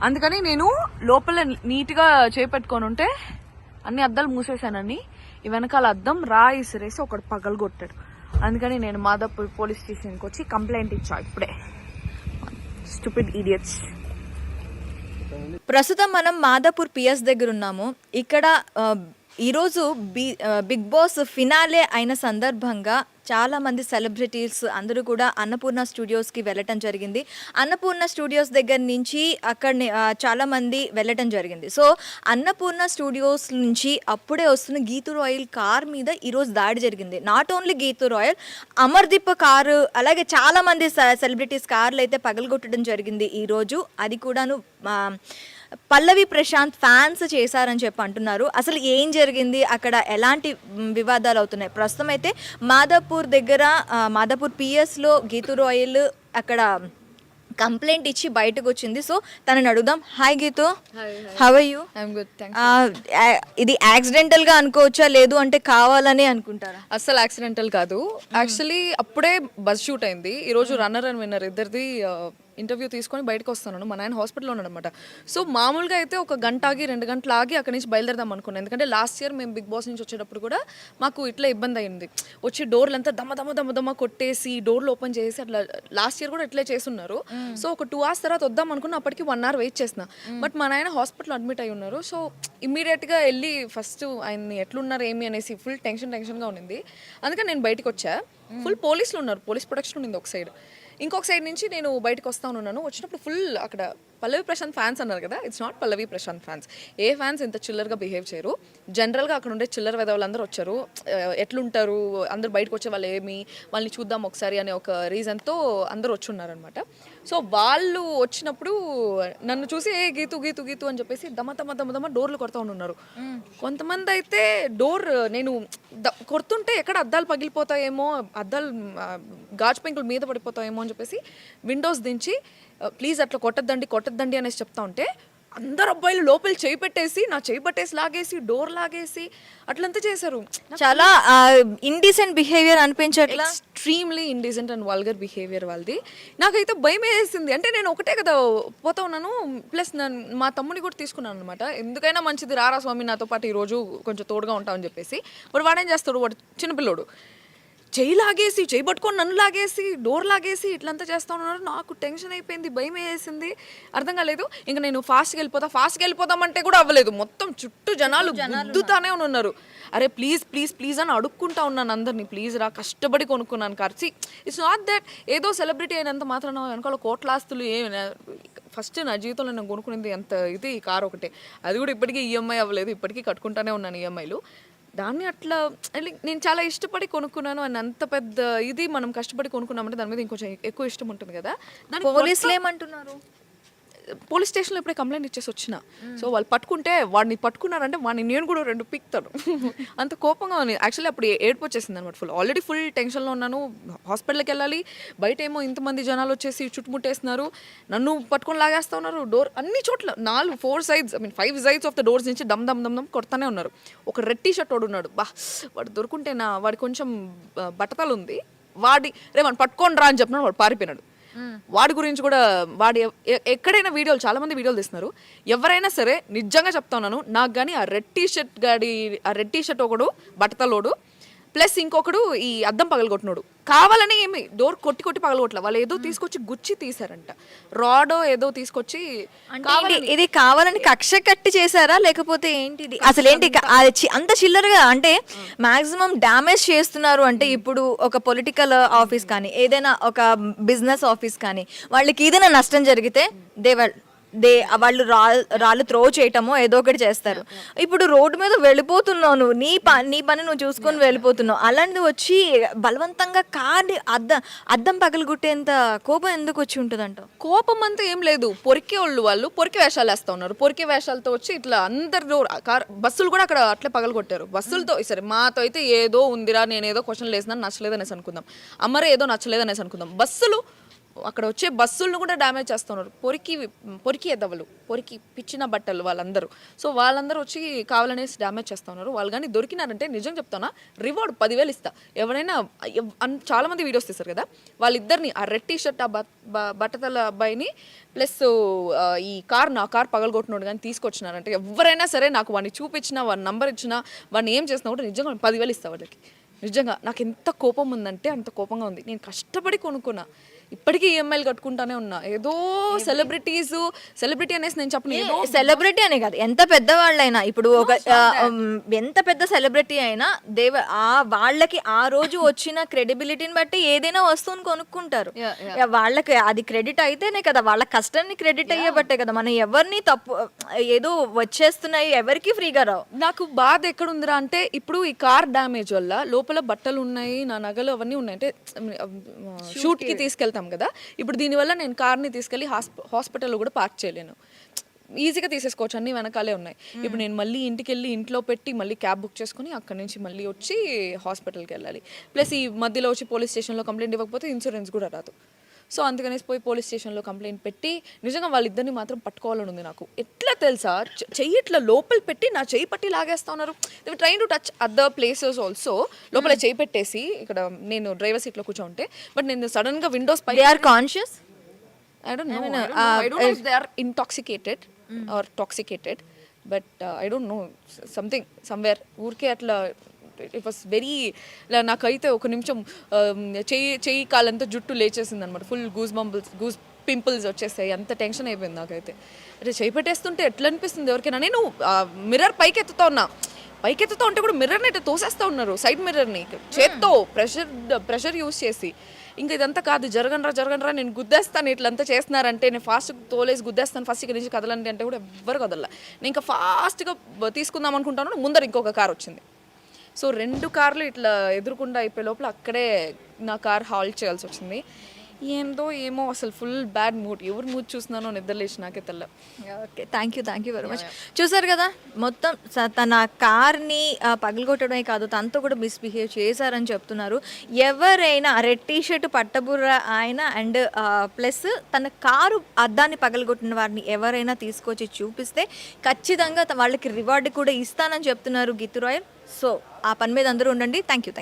అందుకని నేను లోపల నీట్ గా చేపెట్టుకొని ఉంటే అన్ని అద్దాలు మూసేసానని ఈ వెనకాల అద్దం ఇసిరేసి ఒకటి పగలగొట్టాడు. అందుకని నేను మాదాపూర్ పోలీస్ స్టేషన్కి వచ్చి కంప్లైంట్ ఇచ్చా ఇప్పుడే. Stupid idiots. ప్రస్తుతం మనం మాదాపూర్ పిఎస్ దగ్గర ఉన్నాము. ఇక్కడ ఈరోజు బిగ్ బాస్ ఫినాలే అయిన సందర్భంగా చాలా మంది సెలబ్రిటీస్ అందరూ కూడా అన్నపూర్ణ స్టూడియోస్కి వెళ్ళటం జరిగింది. అన్నపూర్ణ స్టూడియోస్ దగ్గర నుంచి అక్కడ చాలా మంది వెళ్ళటం జరిగింది. సో అన్నపూర్ణ స్టూడియోస్ నుంచి అప్పుడే వస్తున్న గీతూ రాయల్ కార్ మీద ఈరోజు దాడి జరిగింది. Not only Geethu royal, Amardeep car, అలాగే చాలా మంది సెలబ్రిటీస్ కార్లు అయితే పగలగొట్టడం జరిగింది ఈరోజు. అది కూడాను పల్లవి ప్రశాంత్ ఫ్యాన్స్ చేశారని చెప్పి అంటున్నారు. అసలు ఏం జరిగింది, అక్కడ ఎలాంటి వివాదాలు అవుతున్నాయి? ప్రస్తుతం అయితే మాదాపూర్ దగ్గర మాదాపూర్ పిఎస్లో గీతూ రాయల్ అక్కడ కంప్లైంట్ ఇచ్చి బయటకు వచ్చింది. సో తనని అడుగుదాం. Hi Geetu, how are you? ఇది యాక్సిడెంటల్ గా అనుకోవచ్చా, లేదు అంటే కావాలని అనుకుంటారా? అస్సలు యాక్సిడెంటల్ కాదు. యాక్చువల్లీ అప్పుడే బస్ షూట్ అయింది. ఈరోజు రన్నర్ అండ్ విన్నర్ ఇద్దరిది ఇంటర్వ్యూ తీసుకొని బయటకు వస్తున్నాను. మా నాయన హాస్పిటల్లో ఉన్నాడు అనమాట. సో మామూలుగా అయితే ఒక గంట ఆగి 2 గంటలు ఆగి అక్కడి నుంచి బయలుదేరదాం అనుకున్నాను. ఎందుకంటే లాస్ట్ ఇయర్ మేము బిగ్ బాస్ నుంచి వచ్చేటప్పుడు కూడా మాకు ఇట్లా ఇబ్బంది అయింది. వచ్చి డోర్లు అంతా దమ్మ కొట్టేసి డోర్లు ఓపెన్ చేసి అట్లా లాస్ట్ ఇయర్ కూడా ఇట్లే చేస్తున్నారు. సో ఒక 2 hours తర్వాత వద్దాం అనుకున్న అప్పటికి 1 hour వెయిట్ చేసిన. బట్ మా నాయన హాస్పిటల్ అడ్మిట్ అయి ఉన్నారు. సో ఇమ్మీడియట్గా వెళ్ళి ఫస్ట్ ఆయన్ని ఎట్లున్నారు ఏమి అనేసి ఫుల్ టెన్షన్గా ఉండింది. అందుకని నేను బయటకు వచ్చా. ఫుల్ పోలీసులు ఉన్నారు, పోలీస్ ప్రొటెక్షన్ ఉండింది ఒక సైడ్. ఇంకొక సైడ్ నుంచి నేను బయటకు వస్తా ఉన్నాను. వచ్చినప్పుడు ఫుల్ అక్కడ పల్లవి ప్రశాంత్ ఫ్యాన్స్ అన్నారు కదా, it's not Pallavi Prashant fans. ఏ ఫ్యాన్స్ ఇంత చిల్లర్గా బిహేవ్ చేయరు. జనరల్గా అక్కడ ఉండే చిల్లర వెదవులు అందరూ వచ్చారు. ఎట్లుంటారు అందరూ బయటకు వచ్చే వాళ్ళు ఏమి, వాళ్ళని చూద్దాం ఒకసారి అనే ఒక రీజన్తో అందరూ వచ్చి ఉన్నారనమాట. సో వాళ్ళు వచ్చినప్పుడు నన్ను చూసి ఏ గీతు అని చెప్పేసి దమ్మ డోర్లు కొడతా ఉన్నారు. కొంతమంది అయితే డోర్ నేను కొడుతుంటే ఎక్కడ అద్దాలు పగిలిపోతాయేమో, అద్దాలు గాజు పెంకులు మీద పడిపోతాయేమో అని చెప్పేసి విండోస్ దించి ప్లీజ్ అట్లా కొట్టద్దండి అనేసి చెప్తా ఉంటే అందరు అబ్బాయిలు లోపల చేయి పెట్టేసి నా చేయి పట్టేసి లాగేసి డోర్ లాగేసి అట్లంతా చేశారు. చాలా ఇండీసెంట్ బిహేవియర్ అనిపించట్లా? Extremely indecent and vulgar behaviour వాళ్ళది. నాకైతే భయం వేసింది. అంటే నేను ఒకటే కదా పోతా ఉన్నాను, ప్లస్ మా తమ్ముని కూడా తీసుకున్నాను అనమాట. ఎందుకైనా మంచిది రారా స్వామి నాతో పాటు ఈరోజు కొంచెం తోడుగా ఉంటామని చెప్పేసి. వాడేం చేస్తాడు, వాడు చిన్నపిల్లోడు చేయి పట్టుకొని నన్ను లాగేసి డోర్ లాగేసి ఇట్లంతా చేస్తూ ఉన్నారు. నాకు టెన్షన్ అయిపోయింది, భయం వేసింది, అర్థం కాలేదు. ఇంకా నేను ఫాస్ట్గా వెళ్ళిపోదామంటే కూడా అవ్వలేదు. మొత్తం చుట్టూ జనాలు గుద్దుతానే ఉన్నారు. అరే ప్లీజ్ అని అడుక్కుంటా ఉన్నాను అందరినీ, ప్లీజ్ రా, కష్టపడి కొనుక్కున్నాను కార్. ఇట్స్ నాట్ దట్ ఏదో సెలబ్రిటీ అయినంత మాత్రం వెనకాల కోట్ల ఆస్తులు ఏమి. ఫస్ట్ నా జీవితంలో నేను కొనుక్కునేది ఎంత ఇది కార్ ఒకటే, అది కూడా ఇప్పటికీ ఈఎంఐ అవ్వలేదు, ఇప్పటికీ కట్టుకుంటానే ఉన్నాను ఈఎంఐలు. దాన్ని అట్లా నేను చాలా ఇష్టపడి కొనుక్కున్నాను అని అంత పెద్ద ఇది మనం కష్టపడి కొనుక్కున్నామంటే దాని మీద ఇంకొంచెం ఎక్కువ ఇష్టం ఉంటుంది కదా. పోలీసులు ఏమంటున్నారు? పోలీస్ స్టేషన్లో ఇప్పుడే కంప్లైంట్ ఇచ్చేసి వచ్చిన. సో వాళ్ళు పట్టుకుంటే వాడిని పట్టుకున్నారంటే వాడిని నేను కూడా 2 పిక్తాను. అంత కోపంగా ఉంది. యాక్చువల్లీ అప్పుడు ఏడుపు వచ్చేసింది అనమాట. ఆల్రెడీ ఫుల్ టెన్షన్లో ఉన్నాను. హాస్పిటల్కి వెళ్ళాలి, బయట ఏమో ఇంతమంది జనాలు వచ్చేసి చుట్టుముట్టేస్తున్నారు, నన్ను పట్టుకొని లాగేస్తూ ఉన్నారు. డోర్ అన్ని చోట్ల 4 sides 5 sides of the doors నుంచి దమ్ కొడతానే ఉన్నారు. ఒక రెడ్ టీ-షర్ట్ వాడు ఉన్నాడు. వాడు దొరుకుంటేనా, వాడి కొంచెం బట్టతలు ఉంది, వాడిని పట్టుకొని రా అని చెప్పినాడు. వాడు పారిపోయినాడు. వాడి గురించి కూడా ఎక్కడైనా వీడియోలు చాలా మంది వీడియోలు తీస్తున్నారు. ఎవరైనా సరే నిజంగా చెప్తా ఉన్నాను, నాకు కానీ ఆ రెడ్ టీ షర్ట్ ఒకడు బట్టతలోడు, ప్లస్ ఇంకొకడు ఈ అద్దం పగలగొట్టినోడు కావాలని ఏమి డోర్ కొట్టి పగలగొట్టలే. వాళ్ళు ఏదో తీసుకొచ్చి గుచ్చి తీసారంట, రాడో ఏదో తీసుకొచ్చి. ఇది కావాలని కక్ష కట్టి చేశారా లేకపోతే ఏంటి? అసలు ఏంటి అంత చిల్లరగా? అంటే మాక్సిమం డ్యామేజ్ చేస్తున్నారు అంటే ఇప్పుడు ఒక పొలిటికల్ ఆఫీస్ కానీ ఏదైనా ఒక బిజినెస్ ఆఫీస్ కానీ వాళ్ళకి ఏదైనా నష్టం జరిగితే వాళ్ళు రాళ్ళు త్రో చేయటమో ఏదో ఒకటి చేస్తారు. ఇప్పుడు రోడ్డు మీద వెళ్ళిపోతున్నావు నువ్వు, నీ పని నువ్వు చూసుకొని వెళ్ళిపోతున్నావు, అలాంటిది వచ్చి బలవంతంగా కార్ అద్దం పగలగొట్టేంత కోపం ఎందుకు వచ్చి ఉంటుందంట? కోపం అంతా ఏం లేదు, వాళ్ళు పొరికి వేషాలు వేస్తా ఉన్నారు. పొరికి వేషాలతో వచ్చి ఇట్లా అందరు బస్సులు కూడా అక్కడ అట్లే పగలగొట్టారు. బస్సులతో సరే మాతో అయితే ఏదో ఉందిరా, నేను ఏదో క్వశ్చన్ వేసినా నచ్చలేదు అనేసి అనుకుందాం, అమ్మరే ఏదో నచ్చలేదు అనేసి అనుకుందాం. బస్సులు అక్కడ వచ్చే బస్సులను కూడా డ్యామేజ్ చేస్తున్నారు. పొరికి ఎదవలు, పొరికి పిచ్చిన బట్టలు వాళ్ళందరూ. సో వాళ్ళందరూ వచ్చి కావాలనేసి డ్యామేజ్ చేస్తున్నారు. వాళ్ళు కానీ దొరికినారంటే నిజం చెప్తానా, రివార్డ్ 10,000 ఇస్తా. ఎవరైనా చాలా మంది వీడియోస్ తీస్తారు కదా, వాళ్ళిద్దరిని ఆ రెడ్ టీ షర్ట్ ఆ బట్టతల అబ్బాయిని ప్లస్ నా కార్ పగలగొట్టినోడు కానీ తీసుకొచ్చినారంటే ఎవరైనా సరే నాకు వాడిని చూపించినా, వాడి నంబర్ ఇచ్చినా, వాడిని ఏం చేసినా కూడా నిజంగా 10,000 ఇస్తా వాళ్ళకి. నిజంగా నాకు ఎంత కోపం ఉందంటే అంత కోపంగా ఉంది. నేను కష్టపడి కొనుక్కున్నా, ఇప్పటికీ ఈఎంఐలు కట్టుకుంటానే ఉన్నా. ఏదో సెలబ్రిటీ అనేసి నేను చెప్పను, ఏదో సెలబ్రిటీ అనే కాదు, ఎంత పెద్దవాళ్ళైనా ఇప్పుడు ఒక ఎంత పెద్ద సెలబ్రిటీ అయినా వాళ్ళకి ఆ రోజు వచ్చిన క్రెడిబిలిటీని బట్టి ఏదైనా వస్తువుని కొనుక్కుంటారు. వాళ్ళకి అది క్రెడిట్ అయితేనే కదా, వాళ్ళ కష్టాన్ని క్రెడిట్ అయ్యేబట్టే కదా. మనం ఎవరిని తప్పు ఏదో వచ్చేస్తున్నాయి ఎవరికి ఫ్రీగా రావు. నాకు బాధ ఎక్కడుందిరా అంటే, ఇప్పుడు ఈ కార్ డ్యామేజ్ వల్ల లోపల బట్టలు ఉన్నాయి, నా నగలు అవన్నీ ఉన్నాయి. అంటే షూట్కి తీసుకెళ్తాం కదా, ఇప్పుడు దీనివల్ల నేను కార్ని తీసుకెళ్ళి హాస్పిటల్లో కూడా పార్క్ చేయలేను. ఈజీగా తీసేసుకోవచ్చు, అన్నీ వెనకాలే ఉన్నాయి. ఇప్పుడు నేను మళ్ళీ ఇంటికి వెళ్ళి ఇంట్లో పెట్టి మళ్ళీ క్యాబ్ బుక్ చేసుకుని అక్కడి నుంచి మళ్ళీ వచ్చి హాస్పిటల్కి వెళ్ళాలి. ప్లస్ ఈ మధ్యలో వచ్చి పోలీస్ స్టేషన్లో కంప్లైంట్ ఇవ్వకపోతే ఇన్సూరెన్స్ కూడా రాదు. సో అందుకనేసి పోయి పోలీస్ స్టేషన్లో కంప్లైంట్ పెట్టి నిజంగా వాళ్ళిద్దరిని మాత్రం పట్టుకోవాలని ఉంది నాకు. ఎట్లా తెలుసా, చెయ్యి ఇట్లా లోపల పెట్టి నా చెయ్యి పట్టి లాగేస్తా ఉన్నారు. They were trying to touch other places also. లోపల చెయ్యి పెట్టేసి ఇక్కడ నేను డ్రైవర్ సీట్లో కూర్చోంటే, బట్ నేను సడన్గా విండోస్ పై conscious I don't know if they are intoxicated or toxicated, but I don't know, somewhere ఊరికే అట్లా ఇట్ వాస్ వెరీ. నాకైతే ఒక నిమిషం చెయ్యి కాలంతా జుట్టు లేచేసింది అనమాట. ఫుల్ గూస్ పింపుల్స్ వచ్చేసాయి, అంత టెన్షన్ అయిపోయింది నాకైతే. అంటే చేయి పెట్టేస్తుంటే ఎట్లా అనిపిస్తుంది ఎవరికైనా. నేను మిర్రర్ పైకి ఎత్తుతా ఉంటే కూడా మిర్రర్ని ఇట్లా తోసేస్తూ ఉన్నారు, సైడ్ మిర్రర్ని చేత్తో ప్రెషర్ యూస్ చేసి. ఇంకా ఇదంతా కాదు, జరగనరా నేను గుద్దేస్తాను, ఇట్లంతా చేస్తున్నారంటే నేను ఫాస్ట్ తోలేసి గుద్దేస్తాను, ఫస్ట్ ఇక్కడ నుంచి కదలండి అంటే కూడా ఎవ్వరు కదల్లా. నేను ఇంకా ఫాస్ట్గా తీసుకుందాం అనుకుంటాను, ముందర ఇంకొక కార్ వచ్చింది. సో 2 కార్లు ఇట్లా ఎదురుకుండా అయిపోయే లోపల అక్కడే నా కార్ హాల్ట్ చేయాల్సి వచ్చింది. ఏమో అసలు ఫుల్ బ్యాడ్ మూడ్. ఎవరు మూడ్ చూస్తున్నానో నిద్రలేసి నాకే తెల్ల. Okay, thank you very much. చూసారు కదా, మొత్తం తన కార్ని పగలగొట్టడమే కాదు, తనతో కూడా మిస్బిహేవ్ చేశారని చెప్తున్నారు. ఎవరైనా రెడ్ టీ షర్ట్ పట్టబుర్ర ఆయన అండ్ ప్లస్ తన కారు అద్దాన్ని పగలగొట్టిన వారిని ఎవరైనా తీసుకొచ్చి చూపిస్తే ఖచ్చితంగా వాళ్ళకి రివార్డు కూడా ఇస్తానని చెప్తున్నారు గీతూ రాయల్. సో ఆ పని మీద అందరూ ఉండండి. Thank you.